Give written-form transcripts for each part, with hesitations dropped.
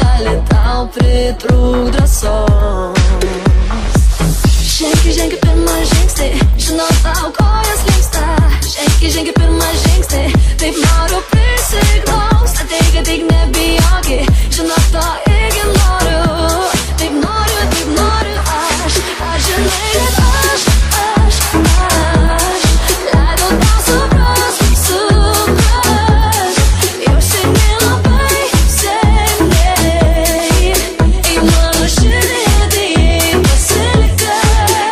gali tau pritrūkt drąsos. Žengi pirmą žingsnį, žinau tau kojas linksta. Žengi pirmą žingsnį, taip noriu prisiglausti. Ateik nebijoki, žinau to irgi noriu. Taip noriu aš žinai, kad aš leidau tau suprast. Jau seniai, labai seniai, į mano širdį pasilikai.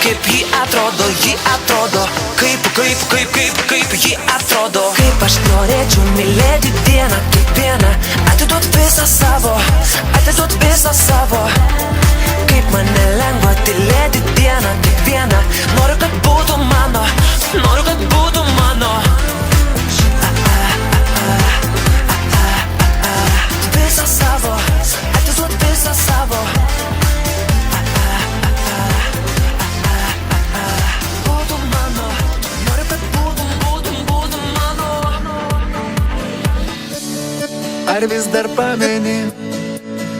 Kaip ji atrodo, kaip ji atrodo. Kaip aš norėčiau mylėti dieną kaip vieną, atiduot visą savo, atiduot visą savo. Kaip man nelengva tylėti dieną kaip vieną, noriu, kad būtų mano. noriu, kad būtų mano. Visą savo, atiduot visą savo. Būtų mano, noriu, kad būtų mano. Ar vis dar pameni,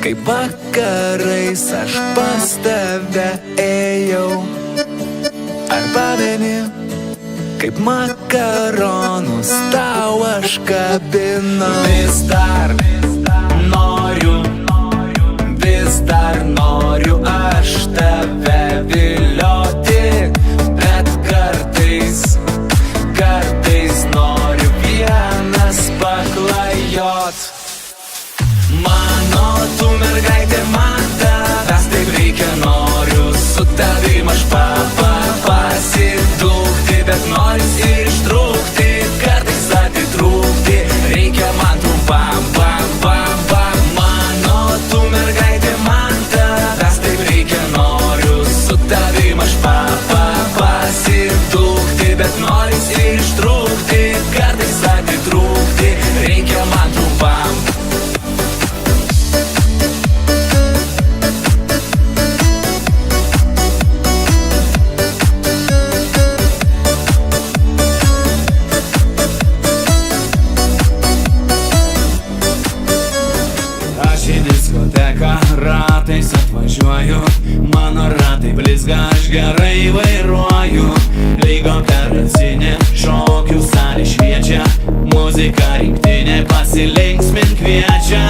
kaip vakarais aš pas tave ėjau? Ar pameni, kaip makaronus tau aš kabinau? Vis dar noriu aš tave vilioti, bet kartais noriu vienas paklajot. Mano tu mergaitė, man tavęs taip reikia, noriu su tavim aš pasidūkti, bet noris ir ištrūkti, kartais atitrūkti, reikia man trumpam, mano tu mergaitė, man tavęs taip reikia, noriu su tavim aš pasidūkti, bet noris ir ištrūkti, kartais atitrūkti, reikia man trumpam. Ratais atvažiuoju, mano ratai blizga, aš gerai vairuoju. Lyg operacinė, šokių salė šviečia, muzika rinktinė pasilinksmint kviečia.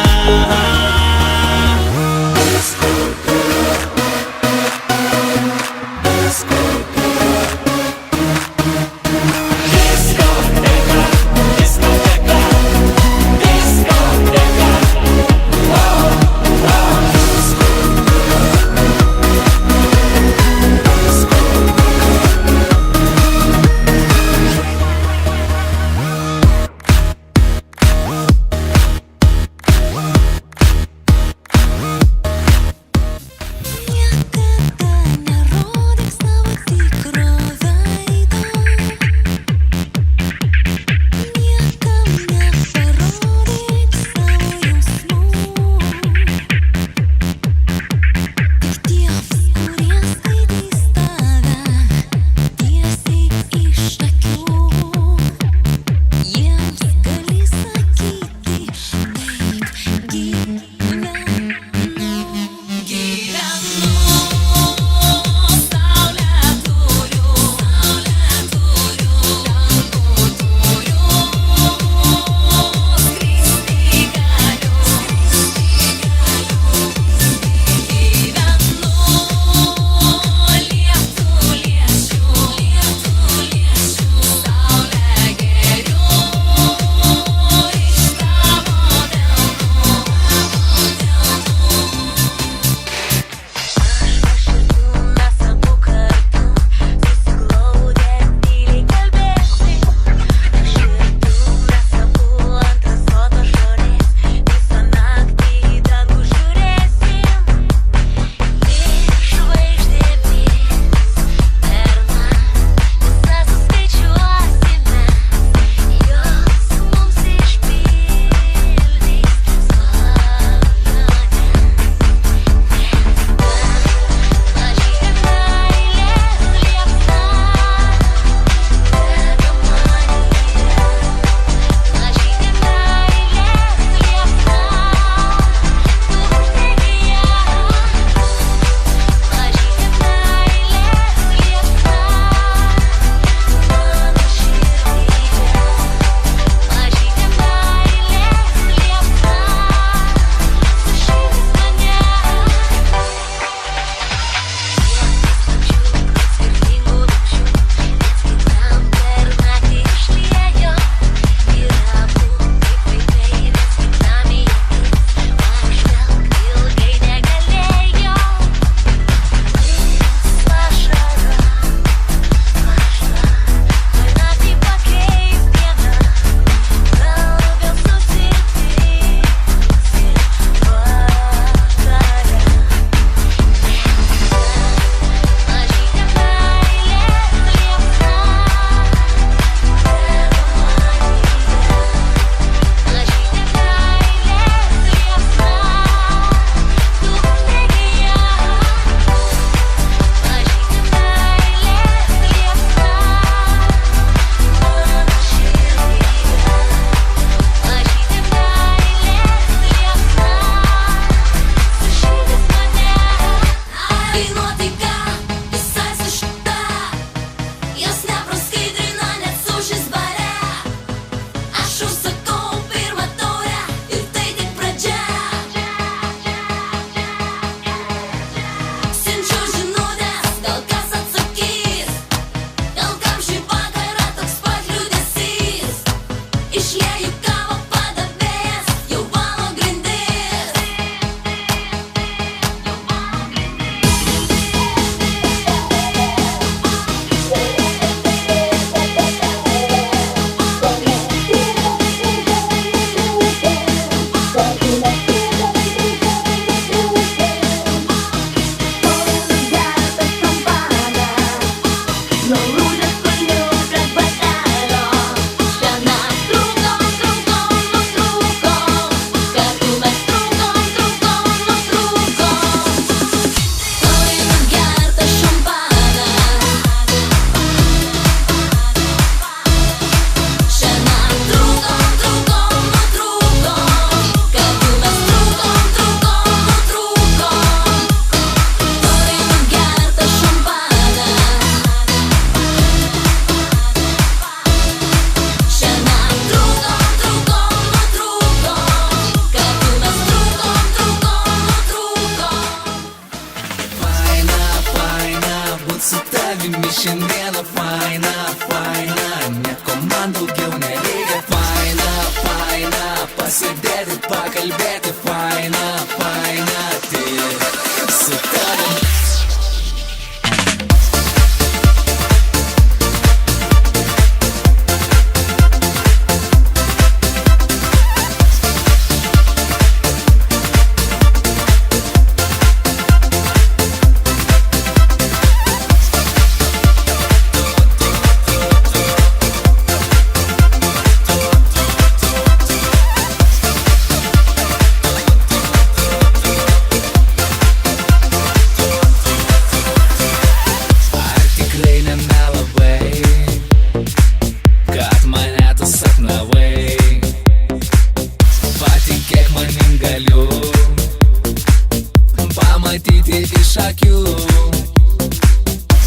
spindi iš akių.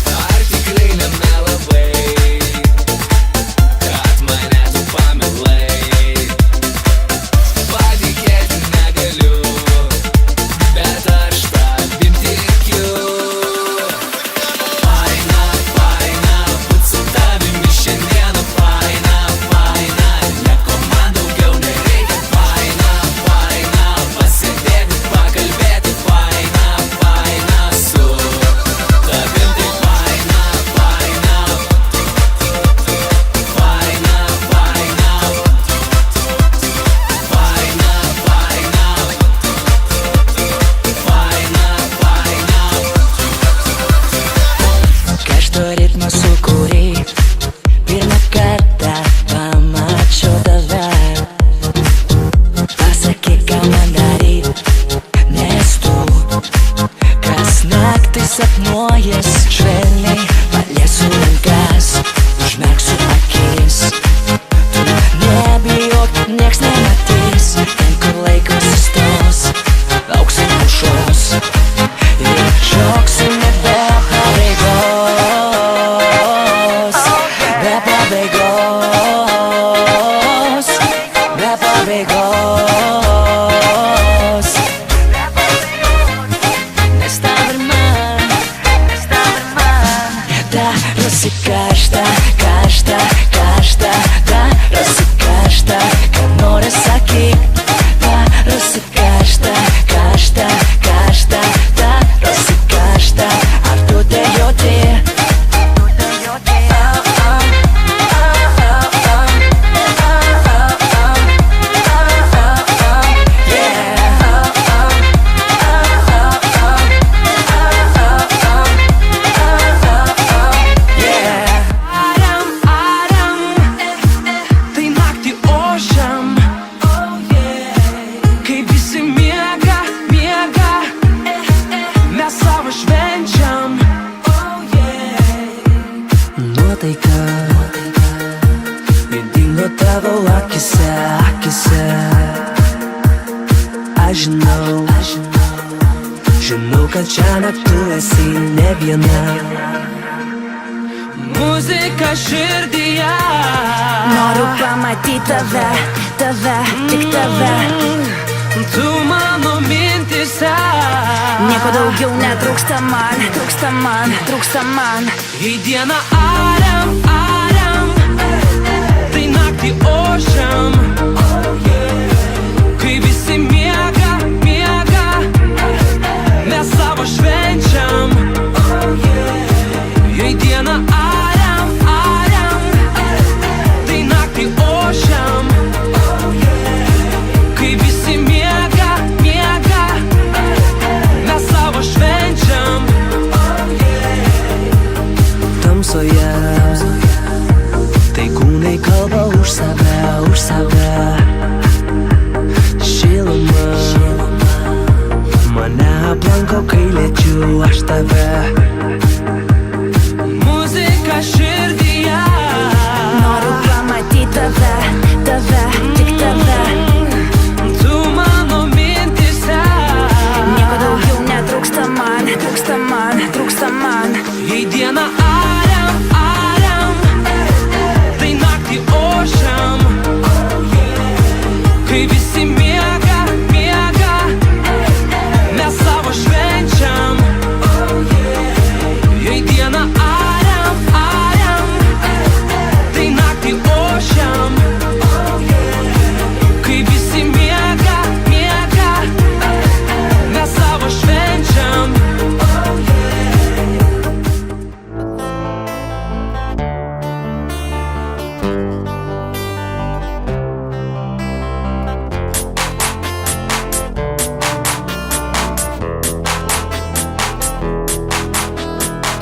Ar tikrai nemelavai, kad mane tu pamilai? Patikėti negaliu, bet aš tavim tikiu. Faina, faina, būt su tavimi šiandieną. Faina, faina, nieko man daugiau nereikia. Faina, faina, pasėdėti, pakalbėti. Faina, faina, su tavim tai faina, faina. Faina, faina. Faina, faina. Faina, faina. Kažto ritmo sukūrei, pirmą kartą pamačiau tave. Pasakyk, ką man daryt, nes tu kas naktį sapnuojas. Švelniai paliesiu rankas, užmerksiu akis. Tu nebijok, nieks nematys, ten kur laikas sustos, lauksim aušros ir šoksime be pabaigos. Be pabaigos, be pabaigos. Nes tau ir man darosi karšta, karšta, karšta. Darosi karšta, kad nori sakyk. Darosi karšta, karšta, karšta. Darosi karšta, ar tu tai jauti? Tai naktį ošiam, kai visi miega, miega. Mes savo švenčiam. Nuotaika dingo tavo akise, akise. Aš žinau, kad šiąnakt tu esi ne viena. Muzika širdyje. Noriu pamatyti tave, tave, tik tave. Tu mano mintise. Nieko daugiau netrūksta man, trūksta man, trūksta man. Į dieną ariam, ariam. Tai naktį ošiam, kai visi miega, miega. Mes savo švenčiam. Į dieną ariam, ariam. Tai naktį ošiam, kai visi miega, miega. Mes savo švenčiam. Tamsoje tai kūnai kalba už save, už save. Šiluma mane aplanko, kai liečiu aš tave. Muzika širdyje. Noriu pamatyti tave, tave, tik tave. Tu mano mintise. Nieko daugiau netrūksta man, trūksta man, trūksta man. Į dieną ariam, ariam. Tai naktį ošiam, kai visi miega, miega. Mes savo švenčiam. Į dieną ariam, ariam. Tai naktį ošiam, kai visi miega, miega. Mes savo švenčiam.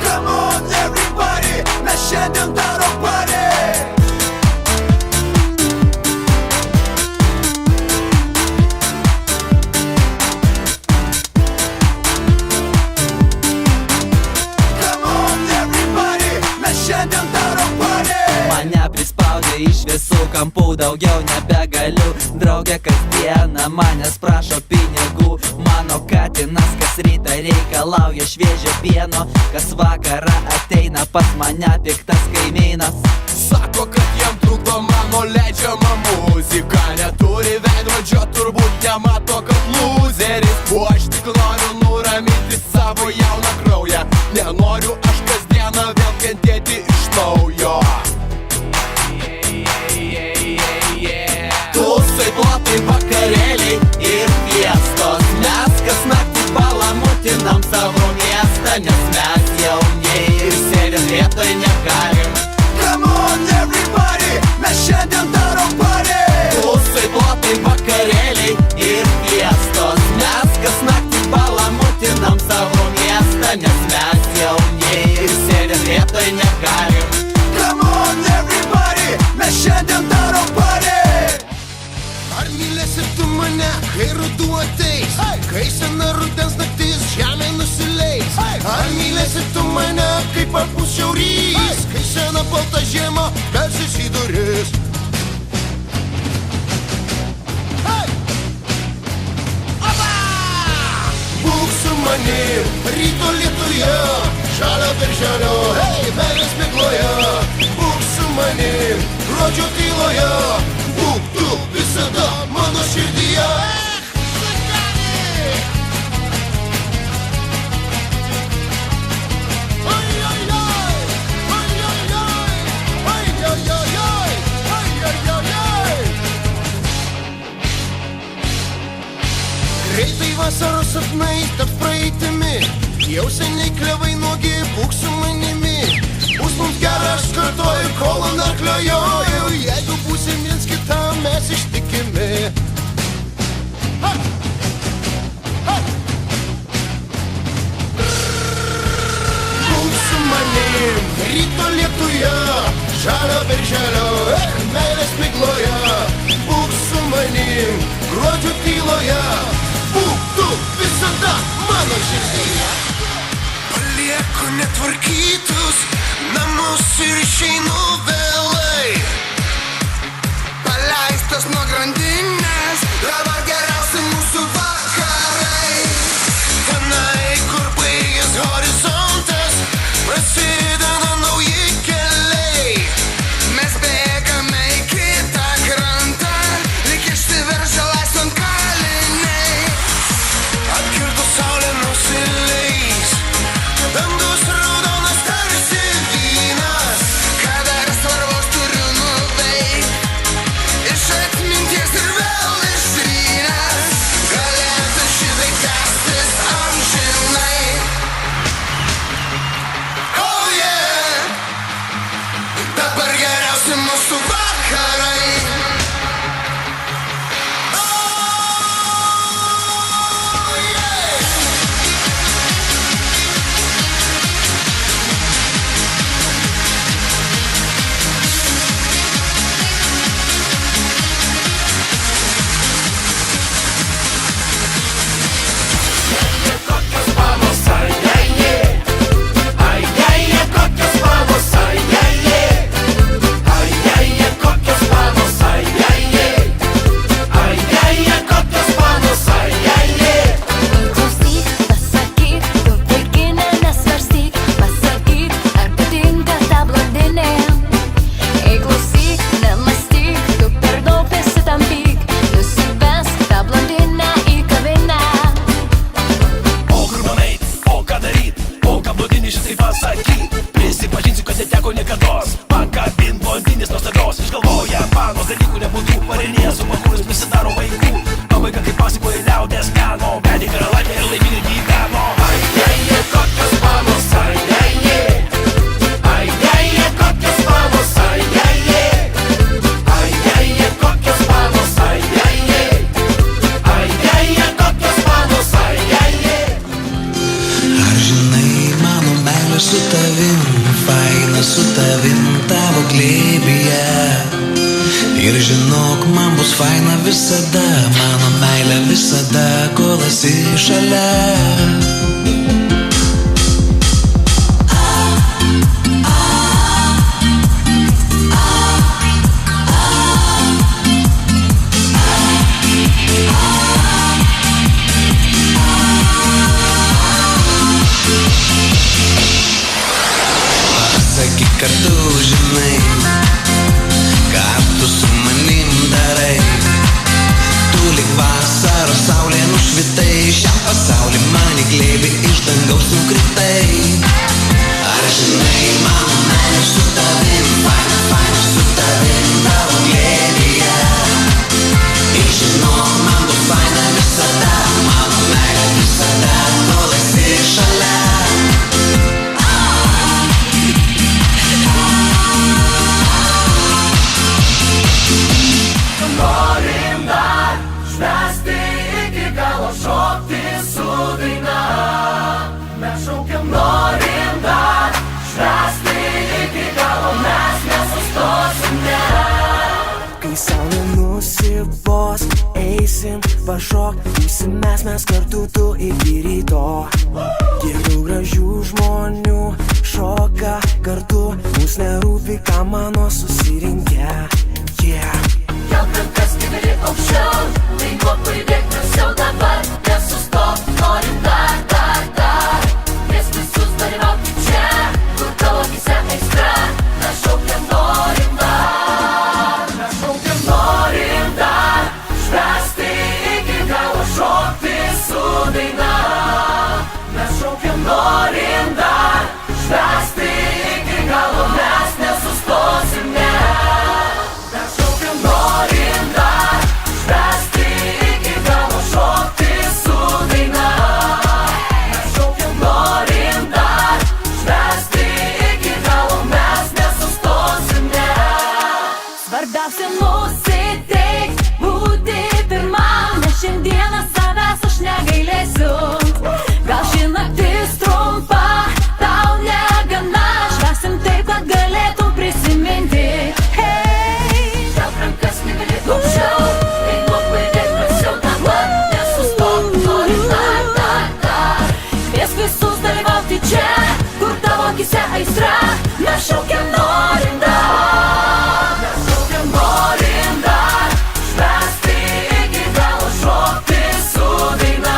Come on everybody, mes šiandien darom party. Come on everybody, mes šiandien darom party. Mane prispaudė iš visų kampų, daugiau nebegaliu. Draugė kasdieną manęs prašo pinigų. Mano, kad motinas, kas rytą reikalauja šviežio pieno, kas vakarą ateina pas mane piktas kaimynas. Sako, kad jam trukdo mano leidžiama muzika, neturi veidrodžio, turbūt nemato, kad lūzeris. O aš tik noriu nuraminti savo jauną kraują, nenoriu aš kasdieną vėl kentėti iš naujo. Tūsai, plotai, vakarėliai ir fiestos, mes kas naktį palamutinam savo miestą, nes mes jauniai ir sėdėm vietoj negalim. Come on everybody, mes šiandien darom party. Tūsai, plotai, vakarėliai ir fiestos, mes kas naktį palamutinam savo miestą, nes mes jauniai ir sėdėm vietoj negalim. Come on everybody, mes šiandien darom party. Ar mylėsi tu mane, kai ruduo ateis, kai sena rudens naktis žemė nusileis? Ar mylėsi tu mane, kai papūs šiaurys, kai sena balta žiema belsis į duris? Būk su manim ryto lietuje, žalio birželio, meilės migloje. Būk su manim gruodžio tyloje, būk tu visada mano širdyje. Greitai vasaros sapnai taps praeitimi, jau seniai klevai nuogi, būk su manimi. Bus mums gera, aš kartoju, kol ant arklio joju, jeigu būsim viens kitam mes ištikimi. Būk su manim ryto lietuje, žalio birželio, meilės migloje. Būk su manim gruodžio tyloje, būk tu visada mano širdyje. Palieku netvarkytus namus ir išeinu vėlai, paleistas nuo grandinės, dabar geriausi mūsų vakarai. Tenai, kur baigias horizontas, prasideda nauji keliai. Mes bėgame į kitą krantą, lyg išsiveržę laisvant kaliniai. Atkirto saulė nusileis, dangus raudonas tarsi vynas. Ką dar svarbaus turiu nuveikt, iš atminties ir vėl ištrynęs. Galėtų šitai tęstis amžinai. Oh yeah, dabar geriausi mūsų vakarai. Su tavim, faina su tavim tavo glėbyje. Ir žinok, man bus faina visada, mano meilė visada, kol esi šalia. kartu žinai, ką tu su manim darai. Tu lyg vasaros saulė nušvitai, šiam pasaulį man į glėbį iš dangaus nukritai. Ar žinai, mano meilė su tavim, faina, faina su tavim tavo glėbyje. Ir žinok, man bus faina visada, mano meilė visada, kol esi šalia. Norim dar švęsti iki galo, šokti su daina. Mes šaukiam, norim dar švęsti iki galo, mes nesustosim, ne. Kai saulė nusibos, eisim pašok, būsim mes kartu tu iki ryto. Tiek daug gražių žmonių šoka kartu, mums nerūpi, ką mano susirinkę. Kelk rankas, kiberi aukščiau, dainuok, pajudėk drąsiau dabar, nesustok, norim dar, dar, dar. Kvies visus dalyvauti čia, kur tavo akyse aistra. Mes šaukiam, norim dar, mes šaukiam, norim dar švęsti iki galo, šokti su daina. Mes šaukiam, norim dar švęsti iki galo, mes nesustosim, ne. Norim dar švęsti iki galo, šokti su daina. Mes šaukiam, norim dar švęsti iki galo, mes nesustosim, ne. Svarbiausia nusiteikt, būti pirmam, nes šiandieną savęs aš negailėsiu. Gal ši naktis trumpa, tau negana, švęsim taip, kad galėtum prisiminti. Rankas, kiberi aukščiau, dainuok, pajudėk drąsiau dabar, nesustok, norim dar, dar, dar. Kvies visus dalyvauti čia, kur tavo akyse aistra. Mes šaukiam, norim dar, Mes šaukiam, norim dar švęsti iki galo, šokti su daina.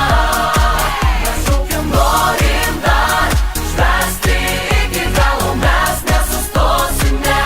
Mes šaukiam, norim dar švęsti iki galo, mes nesustosim, ne.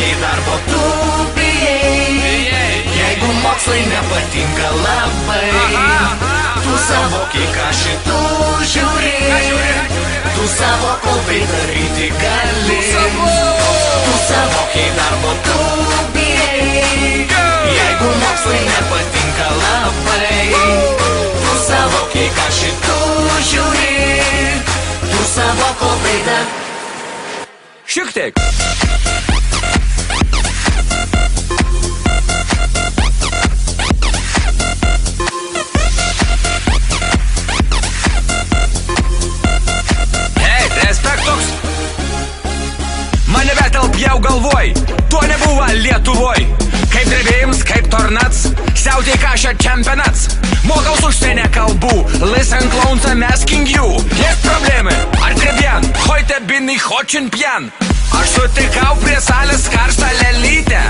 suvokei darbo tu bijai. Jeigu mokslai nepatinka labai, tu savokiai, ką šitų žiūri. Tu savo kalbai daryti gali. Tu savokiai darbo tu bijai. Jeigu mokslai nepatinka labai, tu savokiai, ką šitų žiūri. Tu savo kalbai dar. Šiek tiek. Jau galvoj, tuo nebuvo Lietuvoj. Kaip drebėjims, kaip tornats, siautė kašia čempionats. Mokaus užsienio kalbų, listen clowns, I'm asking you. Есть проблемы, ar trebien, heute bin ich очень pjan. Aš sutikau prie salės karštą lelytę.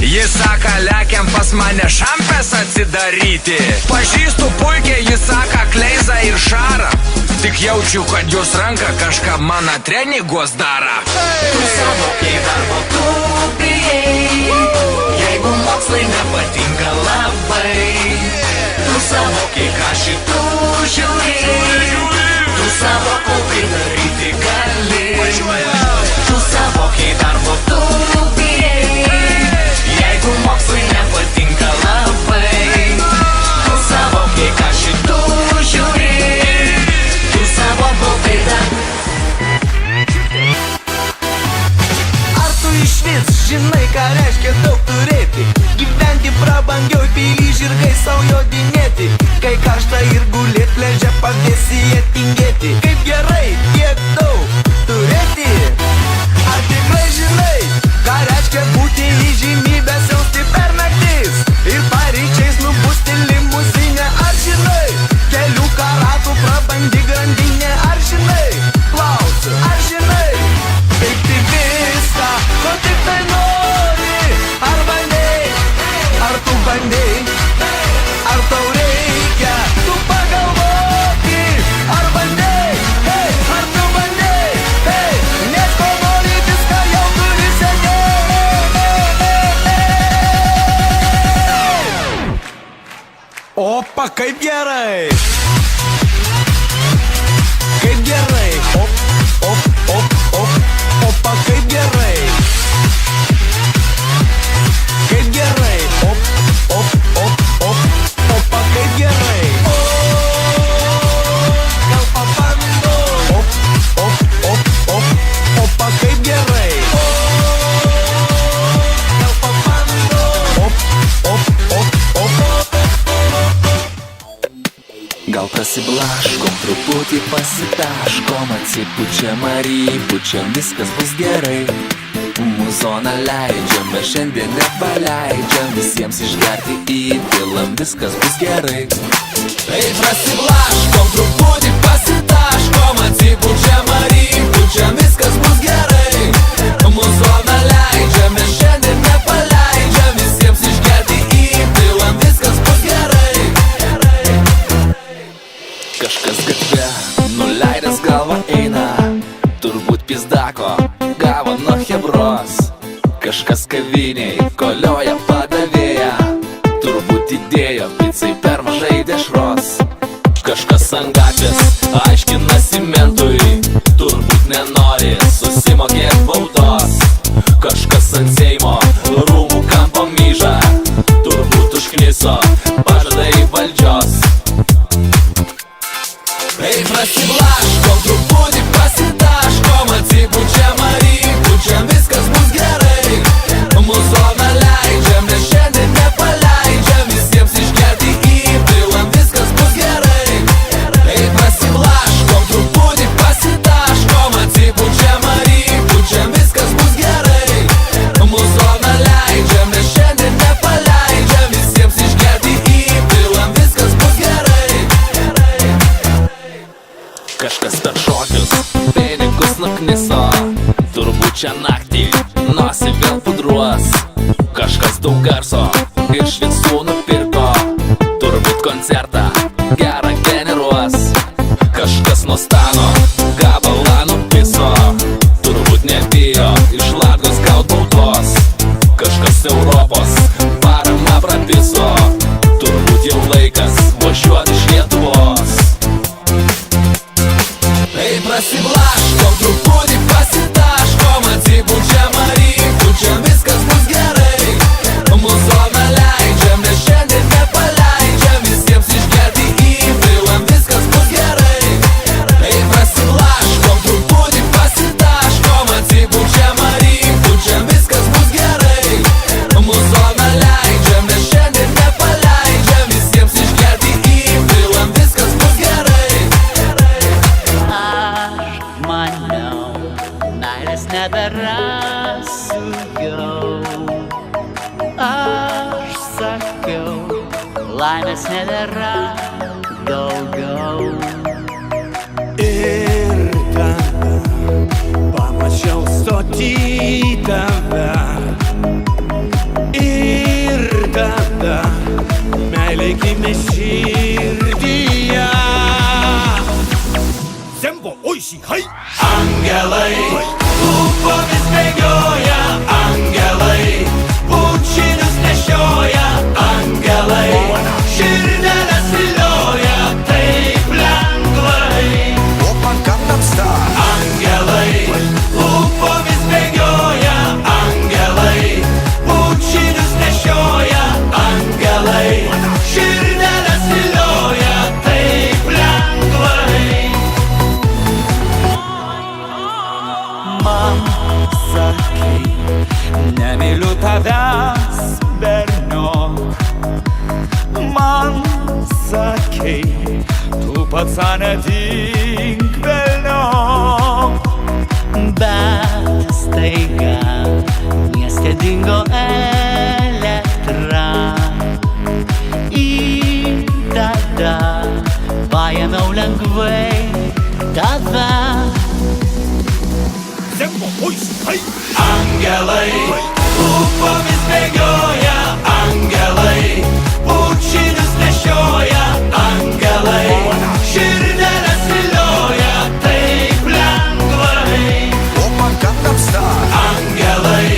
Jis saka, lekiam pas mane šampės atsidaryti. Pažįstu puikiai, jis saka, Kleizą ir Šarą. Tik jaučiu, kad jos ranka kažką mano treningos daro. Tu savokiai darbo tu bijai. Jeigu mokslai nepatinka labai, tu savokiai, ką šitų žiūri. Tu savo kalbai daryti gali. Tu savokiai darbo tu bijai. Jeigu mokslai nepatinka labai, tu savokiai, ką šitų žiūri. Tu savo kalbai dar. Ar tu išvis žinai, ką reiškia daug turėti? Gyventi prabangioj pily, žirgai sau jodinėti. Kai karšta ir gulėt leidžia pavėsyje tingėti. Kaip gerai tiek daug turėti. Ar tikrai žinai, ką reiškia būti įžymybės jausti per naktis ir paryčiais nubusti limuzinę? Ar žinai, kelių karatų prabangi grandinė? Ar žinai, klausiu, ar žinai, kaip tai viską, ko tik tai nori? Ar bandei, ar tu bandei, ar tau reikia, tu pagalvoki. Ar bandei, hei, ar tu bandei, hei, nes ko nori viską jau turi seniai. Opa, kaip gerai. Kaip gerai. Op, op, op, op. Opa, kaip gerai. Kaip gerai. Op, op, op, op. Opa, kaip gerai. Gal pabando. Op, op, op, op. Opa, kaip gerai. Gal pabando. Op, op, op, op. Gal prasiblaškom, truputį pasitaškom, atsipučiam ar įpučiam, viskas bus gerai. Muzoną leidžiam ir šiandien nepaleidžiam, visiems išgerti įpilam, viskas bus gerai. Ei, prasiblaškom, truputį pasitaškom, atsipučiam ar įpučiam, viskas bus gerai. Muzoną leidžiam ir šiandien nepaleidžiam, visiems išgerti įpilam, viskas bus gerai. Kažkas gatve, nuleidęs galvą eina, turbūt pizdako, gavo nuo chebros. Kažkas kaviniai, kolioja padavėja, turbūt įdėjo picai per mažai dešros. Kažkas ant gatvės, aiškinasi mentui, turbūt nenori susimokėt baudos. Kažkas ant Seimo rūmų kampo myža, turbūt užkniso pažadai valdžios. Ei, prasiblaškom, truputį pasitaškom, atsipučiam ar įpučiam, viskas bus gerai. Muzoną leidžiam, nes šiandien nepaleidžiam, visiems išgerti įpilam, viskas bus gerai. Ei, prasiblaškom, truputį pasitaškom, atsipučiam ar įpučiam, viskas bus gerai. Muzoną leidžiam, nes šiandien nepaleidžiam, visiems išgerti įpilam, viskas bus gerai. Kažkas per šokius, pinigus nukniso, turbūt čia naktį nosį vėl pudruos. Kažkas daug garso iš visų nupirko, turbūt koncertą gerą generuos. Kažkas nuo stano gabalą nupiso, turbūt nebijo iš Latgos gaut baudos. prasiblaškom, truputį pasitaškom, atsibučiam rytpučiam, viskas bus gerai. Mūsų neleidžiam, nes šiandien nepaleidžiam, visiems išgerti įpilam, viskas bus gerai. Ei, prasiblaškom, truputį pasitaškom, atsibučiam rytpučiam, viskas bus gerai. Mūsų neleidžiam, nes šiandien nepaleidžiam, visiems išgerti įpilam, viskas bus gerai. Aš maniau, meilės neberasiu. Aš sakiau, laimės nebėra daugiau. Ir tada pamačiau stoti tave. Ir tada meilė gimė širdyje. Sembo, oishi, hai! Angelai, lūpomis bėgioja, angelai, bučinius nešioja, angelai, širdeles vilioja taip lengvai. Angelai, lūpomis bėgioja, angelai, bučinius nešioja, angelai, širdeles vilioja taip lengvai. Man sakei, nemyliu tavęs, berniok. Man sakei, tu pats netink velniok. Bet staiga mieste dingo elektra. Ir tada paėmiau lengvai tave. Angelai, lūpomis bėgioja, angelai, bučinius nešioja, angelai, širdeles vilioja taip lengvai. Angelai,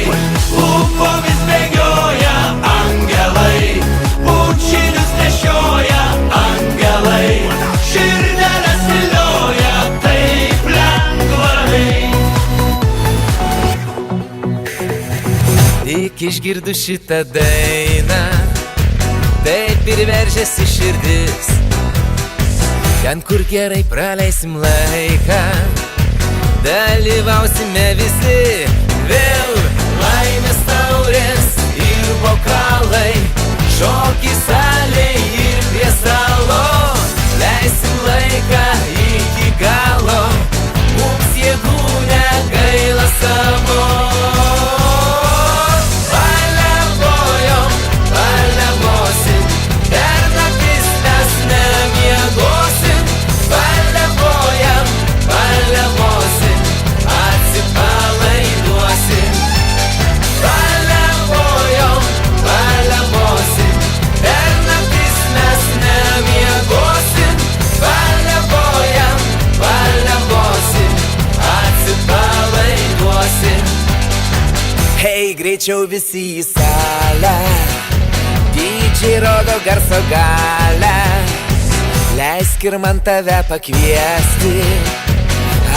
lūpomis bėgioja, angelai, bučinius nešioja, angelai, širdeles vilioja taip lengvai. Tik išgirdu šitą dainą, taip ir veržiasi širdis. Ten, kur gerai praleisim laiką, dalyvausime visi. Vėl laimės taurės ir bokalai, šokiai salėj ir prie stalo. Leisim laiką iki galo, mums jėgų negaila savo. Hei, greičiau visi į salę, dydžiai rodo garso galę. Leisk ir man tave pakviesti,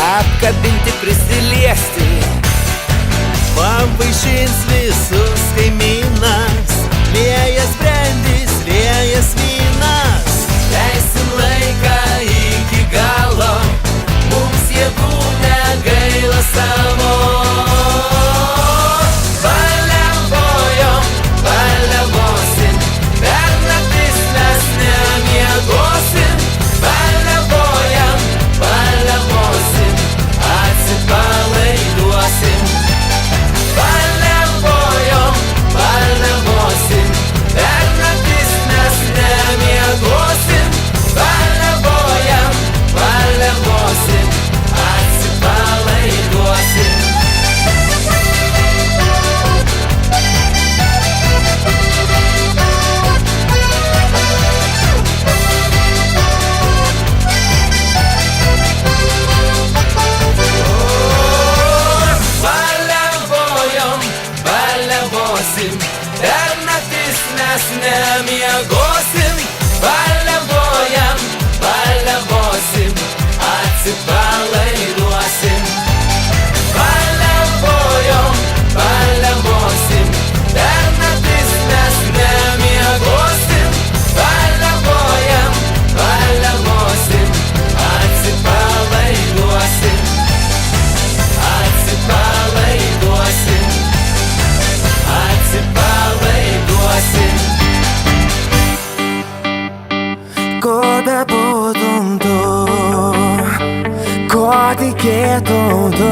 apkabinti, prisiliesti. Pavaišins visus kaimynas, liejas brandis, liejas vynas. Leisim laiką iki galo, mums jėgų negaila savo. Paliavosim, per naktis mes nemiegosim. Paliavosim, atsipalaiduosim. Paliavosim, per naktis mes nemiegosim. Kur bebūtum tu, ko tikėtum tu,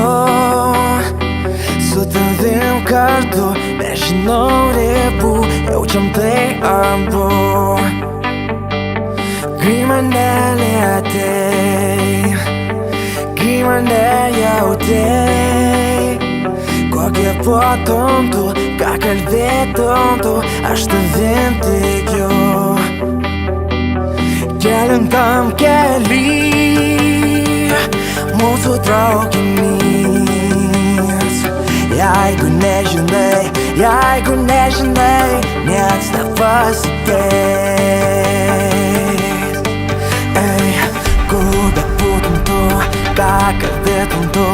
su tavim kartu, nežinau ribų, jaučiam tai abu. Kai mane lietei, kai mane jautei, kokie būtum tu, ką kalbėtum tu, aš tavim tikiu. Kelintam kely mūsų traukinys. Jeigu nežinai, nieks nepasikeis. Ei, kur bebūtum tu, ką kalbėtum tu,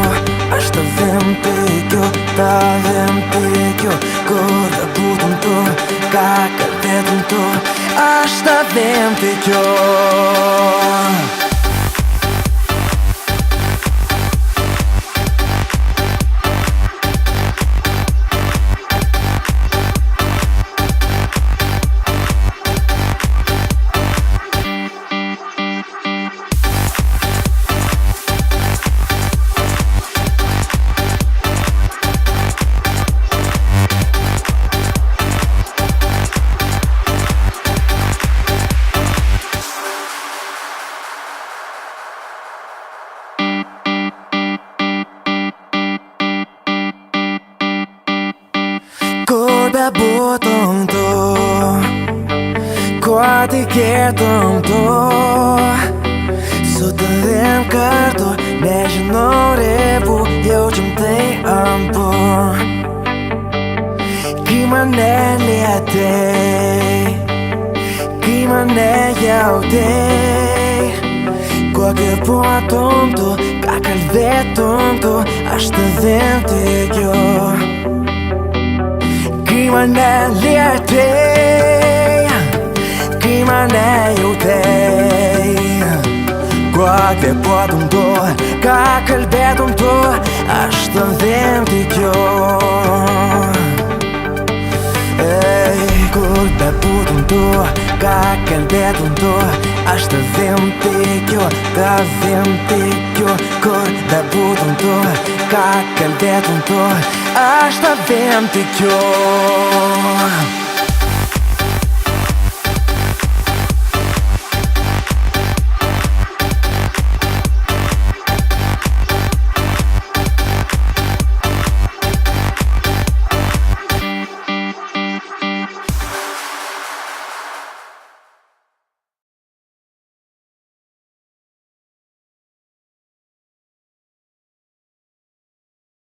aš tavim tikiu. Kur bebūtum tu, ką kalbėtum tu, aš tavim tikiu. Kur bebūtum tu, kuo tikėtum tu, su tavim kartu, nežinau ribų, jaučiam tai abu. Kai mane lietei, kai mane jautei, kokie būtum tu, ką kalbėtum tu, aš tavim tikiu. Kai mane lietei, kai mane jautei, kuo kvėpuotum tu, ką kalbėtum tu, aš tavim tikiu. Ei, kur bebūtum tu, ką kalbėtum tu, aš tavim tikiu. Kur bebūtum tu, ką kalbėtum tu, aš tavim tikiu.